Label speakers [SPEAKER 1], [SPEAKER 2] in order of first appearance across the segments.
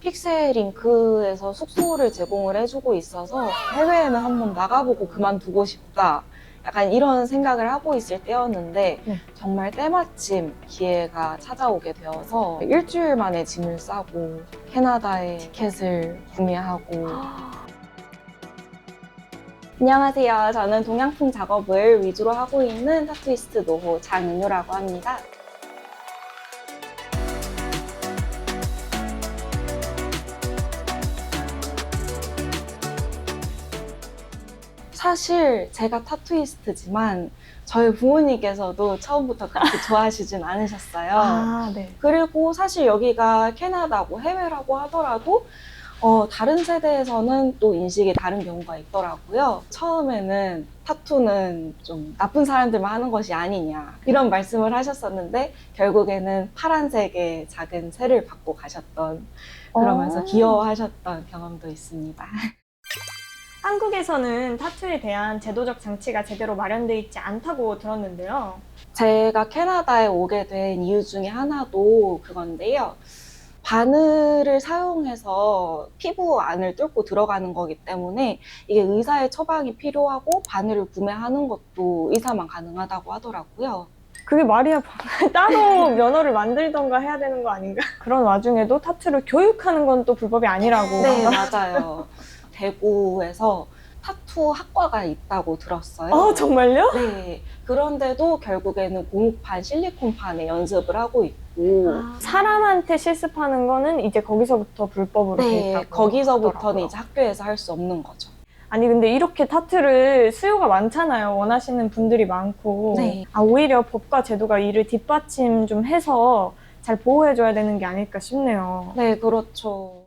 [SPEAKER 1] 픽셀링크에서 숙소를 제공을 해주고 있어서 해외에는 한번 나가보고 그만두고 싶다. 약간 이런 생각을 하고 있을 때였는데 정말 때마침 기회가 찾아오게 되어서 일주일 만에 짐을 싸고 캐나다에 티켓을 구매하고 안녕하세요. 저는 동양풍 작업을 위주로 하고 있는 타투이스트 노호 장은유라고 합니다. 사실 제가 타투이스트지만 저희 부모님께서도 처음부터 그렇게 좋아하시진 않으셨어요.
[SPEAKER 2] 아, 네.
[SPEAKER 1] 그리고 사실 여기가 캐나다고 해외라고 하더라도 다른 세대에서는 또 인식이 다른 경우가 있더라고요. 처음에는 타투는 좀 나쁜 사람들만 하는 것이 아니냐 이런 말씀을 하셨었는데 결국에는 파란색의 작은 새를 받고 가셨던, 그러면서 귀여워하셨던 경험도 있습니다.
[SPEAKER 2] 한국에서는 타투에 대한 제도적 장치가 제대로 마련되어 있지 않다고 들었는데요.
[SPEAKER 1] 제가 캐나다에 오게 된 이유 중에 하나도 그건데요. 바늘을 사용해서 피부 안을 뚫고 들어가는 거기 때문에 이게 의사의 처방이 필요하고 바늘을 구매하는 것도 의사만 가능하다고 하더라고요.
[SPEAKER 2] 그게 말이야, 따로 면허를 만들던가 해야 되는 거 아닌가? 그런 와중에도 타투를 교육하는 건 또 불법이 아니라고.
[SPEAKER 1] 네, 맞아요. 대구에서 타투 학과가 있다고 들었어요.
[SPEAKER 2] 아, 정말요?
[SPEAKER 1] 네. 그런데도 결국에는 고무판, 실리콘판에 연습을 하고 있고.
[SPEAKER 2] 사람한테 실습하는 거는 이제 거기서부터 불법으로 돼
[SPEAKER 1] 네,
[SPEAKER 2] 있다고
[SPEAKER 1] 거기서부터는
[SPEAKER 2] 하더라고요.
[SPEAKER 1] 이제 학교에서 할 수 없는 거죠.
[SPEAKER 2] 아니, 근데 이렇게 타투를 수요가 많잖아요. 원하시는 분들이 많고.
[SPEAKER 1] 네.
[SPEAKER 2] 오히려 법과 제도가 이를 뒷받침 좀 해서 잘 보호해줘야 되는 게 아닐까 싶네요.
[SPEAKER 1] 네, 그렇죠.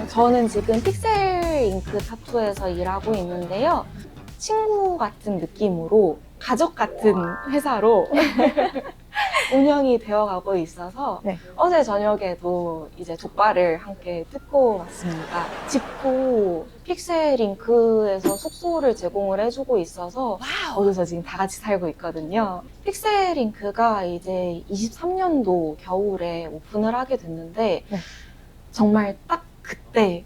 [SPEAKER 1] 저는 지금 픽셀잉크 타투에서 일하고 있는데요. 친구 같은 느낌으로 가족 같은 회사로 운영이 되어가고 있어서
[SPEAKER 2] 네.
[SPEAKER 1] 어제 저녁에도 이제 족발을 함께 뜯고 왔습니다. 집도 픽셀잉크에서 숙소를 제공을 해주고 있어서 거기서 지금 다 같이 살고 있거든요. 픽셀잉크가 이제 23년도 겨울에 오픈을 하게 됐는데
[SPEAKER 2] 네.
[SPEAKER 1] 정말 딱 그때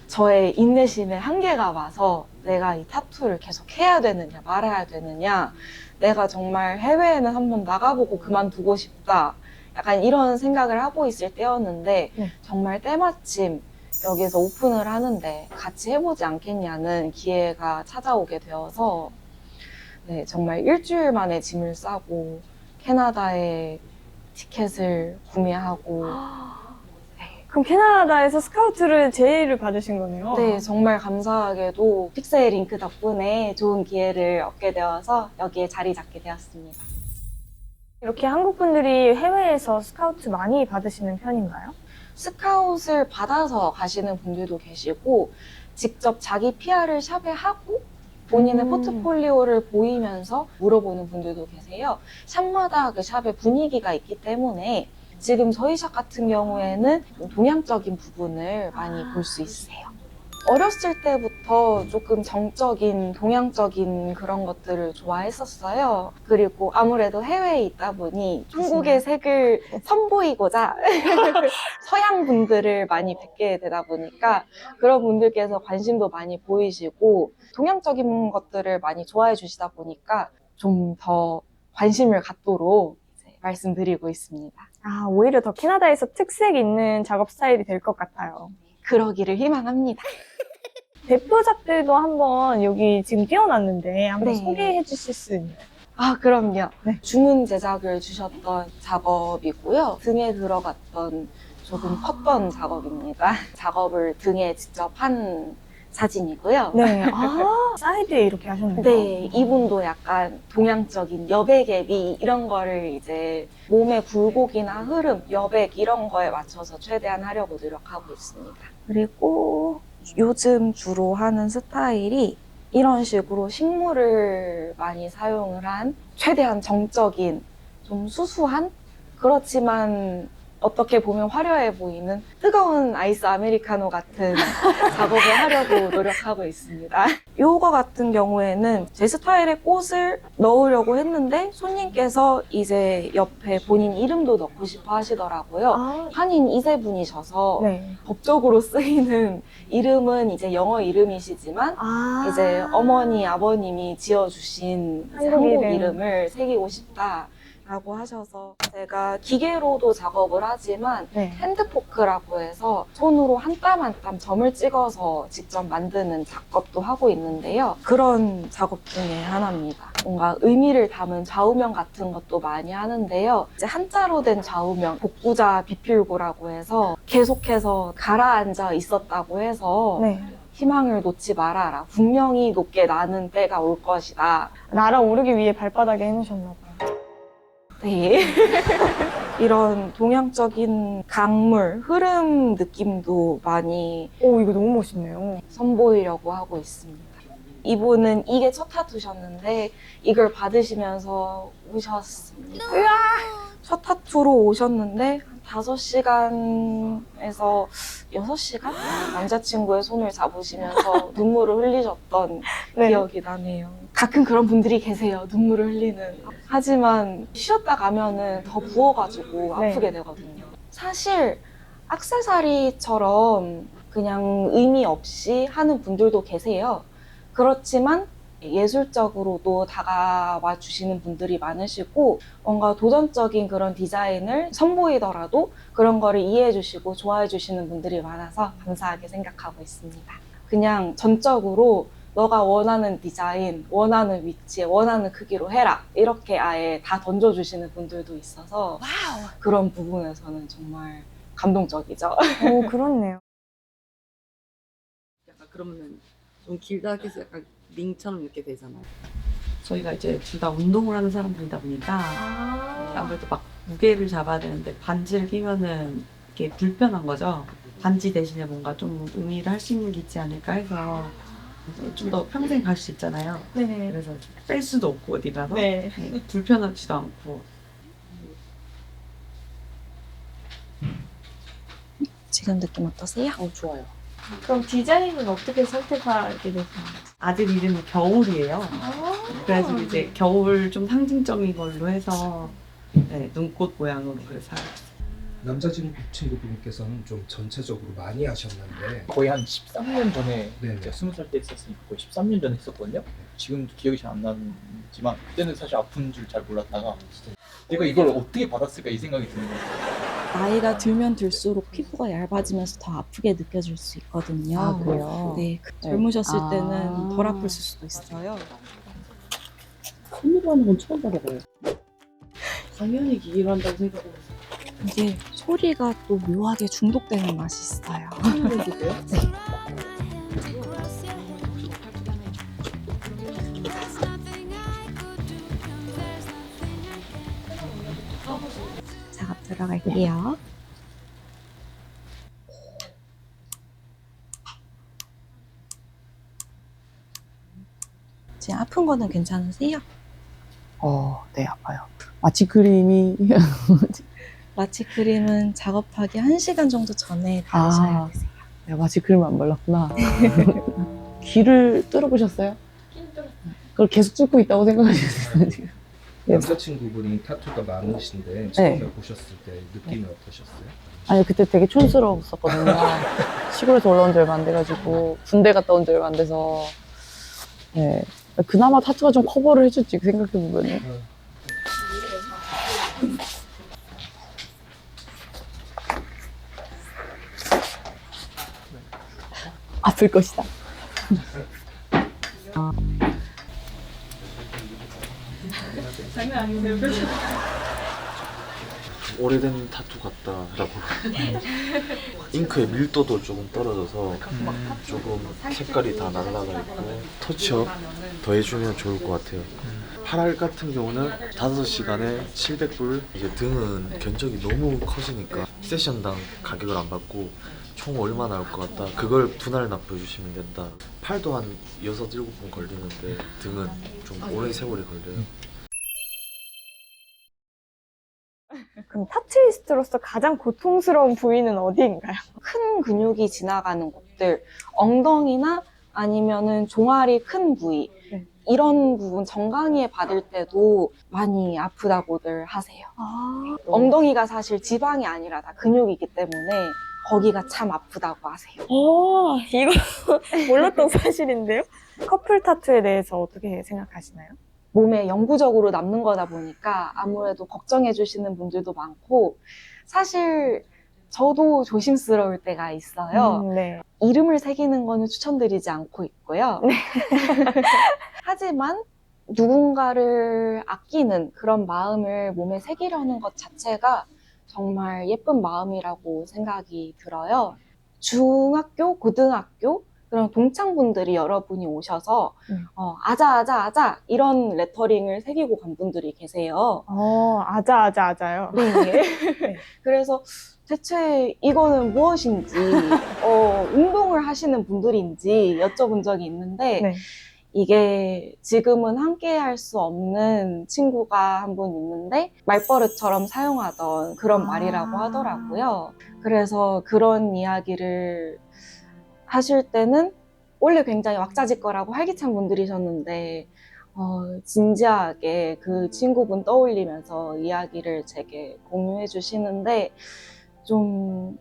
[SPEAKER 1] 저의 인내심의 한계가 와서 내가 이 타투를 계속 해야 되느냐 말아야 되느냐, 내가 정말 해외에는 한번 나가보고 그만두고 싶다, 약간 이런 생각을 하고 있을 때였는데 정말 때마침 여기서 오픈을 하는데 같이 해보지 않겠냐는 기회가 찾아오게 되어서 네, 정말 일주일 만에 짐을 싸고 캐나다에 티켓을 구매하고.
[SPEAKER 2] 그럼 캐나다에서 스카우트를 제의를 받으신 거네요?
[SPEAKER 1] 네, 정말 감사하게도 픽셀링크 덕분에 좋은 기회를 얻게 되어서 여기에 자리 잡게 되었습니다.
[SPEAKER 2] 이렇게 한국 분들이 해외에서 스카우트 많이 받으시는 편인가요?
[SPEAKER 1] 스카웃을 받아서 가시는 분들도 계시고 직접 자기 PR을 샵에 하고 본인의 포트폴리오를 보이면서 물어보는 분들도 계세요. 샵마다 그 샵의 분위기가 있기 때문에 지금 저희 샵 같은 경우에는 좀 동양적인 부분을 많이 볼 수 있으세요. 어렸을 때부터 조금 정적인, 동양적인 그런 것들을 좋아했었어요. 그리고 아무래도 해외에 있다 보니 한국의 색을 선보이고자 서양 분들을 많이 뵙게 되다 보니까 그런 분들께서 관심도 많이 보이시고 동양적인 것들을 많이 좋아해 주시다 보니까 좀 더 관심을 갖도록 이제 말씀드리고 있습니다.
[SPEAKER 2] 아, 오히려 더 캐나다에서 특색 있는 작업 스타일이 될 것 같아요.
[SPEAKER 1] 그러기를 희망합니다.
[SPEAKER 2] 대표작들도 한번 여기 지금 띄워놨는데 한번
[SPEAKER 1] 네.
[SPEAKER 2] 소개해 주실 수 있나요?
[SPEAKER 1] 아, 그럼요.
[SPEAKER 2] 네.
[SPEAKER 1] 주문 제작을 주셨던 작업이고요. 등에 들어갔던 조금 컸던 작업입니다. 작업을 등에 직접 한 사진이고요.
[SPEAKER 2] 네. 아, 사이드에 이렇게 하셨네요.
[SPEAKER 1] 네, 이분도 약간 동양적인 여백의 이런 거를 이제 몸의 굴곡이나 흐름, 여백 이런 거에 맞춰서 최대한 하려고 노력하고 있습니다. 그리고 요즘 주로 하는 스타일이 이런 식으로 식물을 많이 사용을 한 최대한 정적인, 좀 수수한, 그렇지만 어떻게 보면 화려해 보이는 뜨거운 아이스 아메리카노 같은 작업을 하려고 노력하고 있습니다. 요거 같은 경우에는 제 스타일의 꽃을 넣으려고 했는데 손님께서 이제 옆에 본인 이름도 넣고 싶어 하시더라고요.
[SPEAKER 2] 아,
[SPEAKER 1] 한인 2세분이셔서
[SPEAKER 2] 네.
[SPEAKER 1] 법적으로 쓰이는 이름은 이제 영어 이름이시지만
[SPEAKER 2] 아.
[SPEAKER 1] 이제 어머니, 아버님이 지어주신 이제
[SPEAKER 2] 한국
[SPEAKER 1] 한국
[SPEAKER 2] 이름.
[SPEAKER 1] 이름을 새기고 싶다라고 하셔서 제가 기계로도 작업을 하지만
[SPEAKER 2] 네.
[SPEAKER 1] 핸드포크라고 해서 손으로 한 땀 한 땀 점을 찍어서 직접 만드는 작업도 하고 있는데요. 그런 작업 중에 하나입니다. 뭔가 의미를 담은 좌우명 같은 것도 많이 하는데요. 이제 한자로 된 좌우명, 복구자 비필구라고 해서 계속해서 가라앉아 있었다고 해서
[SPEAKER 2] 네.
[SPEAKER 1] 희망을 놓지 말아라. 분명히 높게 나는 때가 올 것이다.
[SPEAKER 2] 날아오르기 위해 발바닥에 해놓으셨나 봐요.
[SPEAKER 1] 네. 이런 동양적인 강물, 흐름 느낌도 많이
[SPEAKER 2] 오, 이거 너무 멋있네요.
[SPEAKER 1] 선보이려고 하고 있습니다. 이분은 이게 첫 타투셨는데 이걸 받으시면서 우셨습니다. 첫 타투로 오셨는데 5시간에서 6시간? 남자친구의 손을 잡으시면서 눈물을 흘리셨던
[SPEAKER 2] 네.
[SPEAKER 1] 기억이 나네요. 가끔 그런 분들이 계세요. 눈물을 흘리는. 하지만 쉬었다 가면은 더 부어가지고
[SPEAKER 2] 네.
[SPEAKER 1] 아프게 되거든요. 사실 액세서리처럼 그냥 의미 없이 하는 분들도 계세요. 그렇지만 예술적으로도 다가와 주시는 분들이 많으시고 뭔가 도전적인 그런 디자인을 선보이더라도 그런 거를 이해해 주시고 좋아해 주시는 분들이 많아서 감사하게 생각하고 있습니다. 그냥 전적으로 너가 원하는 디자인, 원하는 위치에 원하는 크기로 해라 이렇게 아예 다 던져주시는 분들도 있어서 그런 부분에서는 정말 감동적이죠.
[SPEAKER 2] 오, 그렇네요.
[SPEAKER 3] 약간 그러면은 좀 길다 해서 약간 링처럼 이렇게 되잖아요. 저희가 이제 둘 다 운동을 하는 사람들이다 보니까 아무래도 막 무게를 잡아야 되는데 반지를 끼면은 이게 불편한 거죠. 반지 대신에 뭔가 좀 의미를 할 수 있는 게 있지 않을까 해서 좀 더 평생 갈 수 있잖아요.
[SPEAKER 2] 네.
[SPEAKER 3] 그래서 뺄 수도 없고 어디 가서
[SPEAKER 2] 네.
[SPEAKER 3] 불편하지도 않고.
[SPEAKER 1] 지금 느낌 어떠세요?
[SPEAKER 3] 좋아요.
[SPEAKER 2] 그럼 디자인은 어떻게 선택하게 되세요?
[SPEAKER 3] 아들 이름이 겨울이에요. 그래서 이제 겨울 좀 상징적인 걸로 해서 네, 눈꽃 모양으로 그래서
[SPEAKER 4] 남자친구분께서는 좀 전체적으로 많이 하셨는데
[SPEAKER 5] 거의 한 13년 전에
[SPEAKER 4] 네네.
[SPEAKER 5] 제가 20살 때 했었으니까 거의 13년 전에 했었거든요. 지금도 기억이 잘 안 나지만 그때는 사실 아픈 줄 잘 몰랐다가 내가 이걸 어떻게 받았을까 이 생각이 드는 거예요.
[SPEAKER 6] 나이가 들면 들수록 피부가 얇아지면서 더 아프게 느껴질 수 있거든요.
[SPEAKER 3] 그래요?
[SPEAKER 6] 네, 젊으셨을
[SPEAKER 3] 아.
[SPEAKER 6] 때는 덜 아플 수도 있어요.
[SPEAKER 3] 손으로 하는 건 처음 받아봐요. 당연히 기계로 한다고 생각하고
[SPEAKER 6] 이게 소리가 또 묘하게 중독되는 맛이 있어요.
[SPEAKER 3] 있어요.
[SPEAKER 6] 작업 들어갈게요. 지금 아픈 거는 괜찮으세요?
[SPEAKER 7] 네, 아파요. 마취 크림이
[SPEAKER 6] 마취 크림은 작업하기 1시간 정도 전에 바르셔야 되세요.
[SPEAKER 7] 내가 마취 크림을 안 발랐구나. 귀를 뚫어보셨어요? 그걸 계속 뚫고 있다고 생각하시겠어요, 지금?
[SPEAKER 4] 남자친구분이 타투가 많으신데 처음에
[SPEAKER 7] 네.
[SPEAKER 4] 보셨을 때 느낌이 어떠셨어요?
[SPEAKER 7] 아니, 그때 되게 촌스러웠었거든요. 시골에서 올라온 지 얼마 안 돼가지고, 군대 갔다 온 지 얼마 안 돼서, 네. 그나마 타투가 좀 커버를 해줬지, 그 생각해보면은. 아플 것이다.
[SPEAKER 8] 오래된 타투 같다라고. 잉크의 밀도도 조금 떨어져서 조금 색깔이 다 날아가 있고 터치업 더 해주면 좋을 것 같아요. 팔알 같은 경우는 5시간에 700불. 이제 등은 견적이 너무 커지니까 세션당 가격을 안 받고 총 얼마 나올 것 같다, 그걸 분할 납부해 주시면 된다. 팔도 한 6, 7분 걸리는데 등은 좀 오랜 세월이 걸려요.
[SPEAKER 2] 그럼 타투이스트로서 가장 고통스러운 부위는 어디인가요?
[SPEAKER 1] 큰 근육이 지나가는 곳들, 엉덩이나 아니면은 종아리 큰 부위,
[SPEAKER 2] 네.
[SPEAKER 1] 이런 부분 정강이에 받을 때도 많이 아프다고들 하세요.
[SPEAKER 2] 아,
[SPEAKER 1] 엉덩이가 사실 지방이 아니라 다 근육이기 때문에 거기가 참 아프다고 하세요.
[SPEAKER 2] 이거 몰랐던 사실인데요? 커플 타투에 대해서 어떻게 생각하시나요?
[SPEAKER 1] 몸에 영구적으로 남는 거다 보니까 아무래도 걱정해 주시는 분들도 많고, 사실 저도 조심스러울 때가 있어요.
[SPEAKER 2] 네.
[SPEAKER 1] 이름을 새기는 거는 추천드리지 않고 있고요. 하지만 누군가를 아끼는 그런 마음을 몸에 새기려는 것 자체가 정말 예쁜 마음이라고 생각이 들어요. 중학교, 고등학교 그런 동창분들이 여러분이 오셔서 아자 이런 레터링을 새기고 간 분들이 계세요.
[SPEAKER 2] 아자요.
[SPEAKER 1] 네. 그래서 대체 이거는 무엇인지, 운동을 하시는 분들인지 여쭤본 적이 있는데,
[SPEAKER 2] 네.
[SPEAKER 1] 이게 지금은 함께 할 수 없는 친구가 한 분 있는데, 말버릇처럼 사용하던 그런 말이라고 하더라고요. 그래서 그런 이야기를 하실 때는 원래 굉장히 왁자지껄하고 활기찬 분들이셨는데, 진지하게 그 친구분 떠올리면서 이야기를 제게 공유해 주시는데, 좀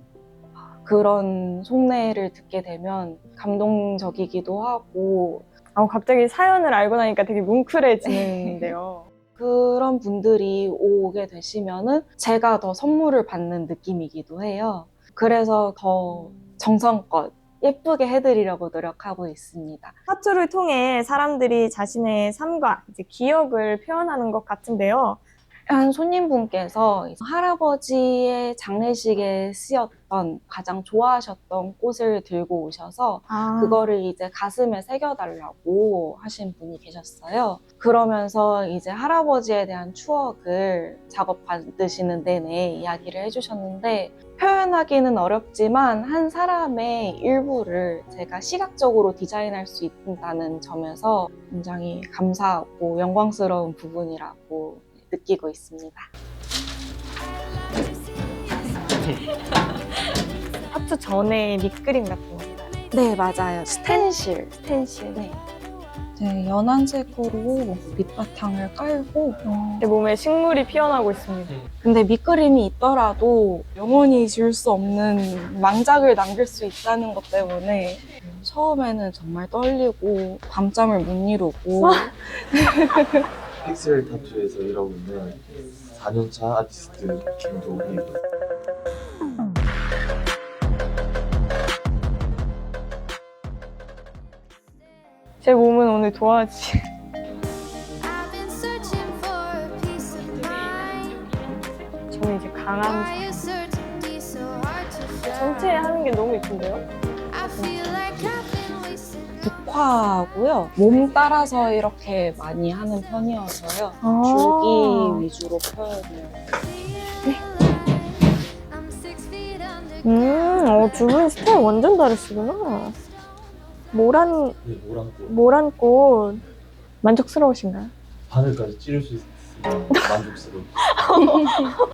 [SPEAKER 1] 그런 속내를 듣게 되면 감동적이기도 하고,
[SPEAKER 2] 갑자기 사연을 알고 나니까 되게 뭉클해지는데요.
[SPEAKER 1] 그런 분들이 오게 되시면은 제가 더 선물을 받는 느낌이기도 해요. 그래서 더 정성껏 예쁘게 해드리려고 노력하고 있습니다.
[SPEAKER 2] 타투를 통해 사람들이 자신의 삶과 이제 기억을 표현하는 것 같은데요.
[SPEAKER 1] 한 손님분께서 할아버지의 장례식에 쓰였던 가장 좋아하셨던 꽃을 들고 오셔서 그거를 이제 가슴에 새겨달라고 하신 분이 계셨어요. 그러면서 이제 할아버지에 대한 추억을 작업 받으시는 내내 이야기를 해주셨는데, 표현하기는 어렵지만 한 사람의 일부를 제가 시각적으로 디자인할 수 있다는 점에서 굉장히 감사하고 영광스러운 부분이라고 느끼고 있습니다.
[SPEAKER 2] 타투 전에 밑그림 같은 건가요?
[SPEAKER 1] 네, 맞아요. 스텐실. 네. 네, 연한색으로 밑바탕을 깔고,
[SPEAKER 2] 내 몸에 식물이 피어나고 있습니다.
[SPEAKER 1] 근데 밑그림이 있더라도 영원히 지울 수 없는 망작을 남길 수 있다는 것 때문에 처음에는 정말 떨리고 밤잠을 못 이루고
[SPEAKER 8] 픽셀 타투에서 일하고 있는 4년차 아티스트 김도훈입니다.
[SPEAKER 2] 제 몸은 오늘 도화지. 저는 이제 강한 전체 하는 게 너무 이쁜데요?
[SPEAKER 1] 국화고요. 몸 따라서 이렇게 많이 하는 편이어서요. 줄기 위주로 표현을.
[SPEAKER 2] 두 분 스타일 완전 다르시구나. 모란 꽃 만족스러우신가요?
[SPEAKER 8] 바늘까지 찌를 수 있으면 만족스러워.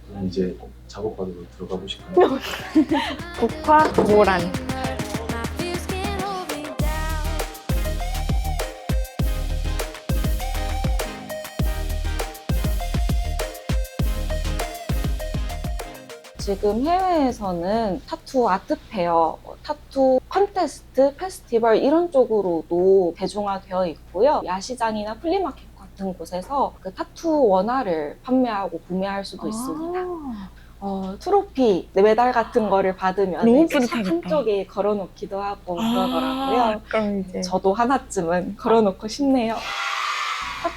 [SPEAKER 8] 그럼 이제 작업받으러 들어가 보실까요?
[SPEAKER 2] 국화, 모란.
[SPEAKER 1] 지금 해외에서는 타투 아트페어, 타투 컨테스트, 페스티벌 이런 쪽으로도 대중화되어 있고요. 야시장이나 플리마켓 같은 곳에서 그 타투 원화를 판매하고 구매할 수도 있습니다. 트로피, 메달 같은 거를 받으면
[SPEAKER 2] 너무
[SPEAKER 1] 책
[SPEAKER 2] 뿌듯하겠다.
[SPEAKER 1] 한쪽에 걸어놓기도 하고 그러더라고요.
[SPEAKER 2] 그럼 이제
[SPEAKER 1] 저도 하나쯤은 걸어놓고 싶네요.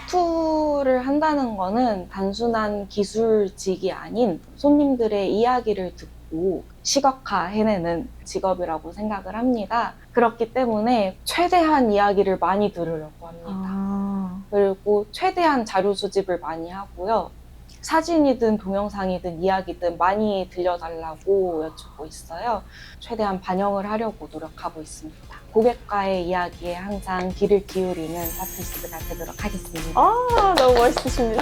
[SPEAKER 1] 타투를 한다는 거는 단순한 기술직이 아닌 손님들의 이야기를 듣고 시각화 해내는 직업이라고 생각을 합니다. 그렇기 때문에 최대한 이야기를 많이 들으려고 합니다. 그리고 최대한 자료 수집을 많이 하고요. 사진이든 동영상이든 이야기든 많이 들려달라고 여쭙고 있어요. 최대한 반영을 하려고 노력하고 있습니다. 고객과의 이야기에 항상 귀를 기울이는 아티스트가 되도록 하겠습니다.
[SPEAKER 2] 너무 멋있으십니다.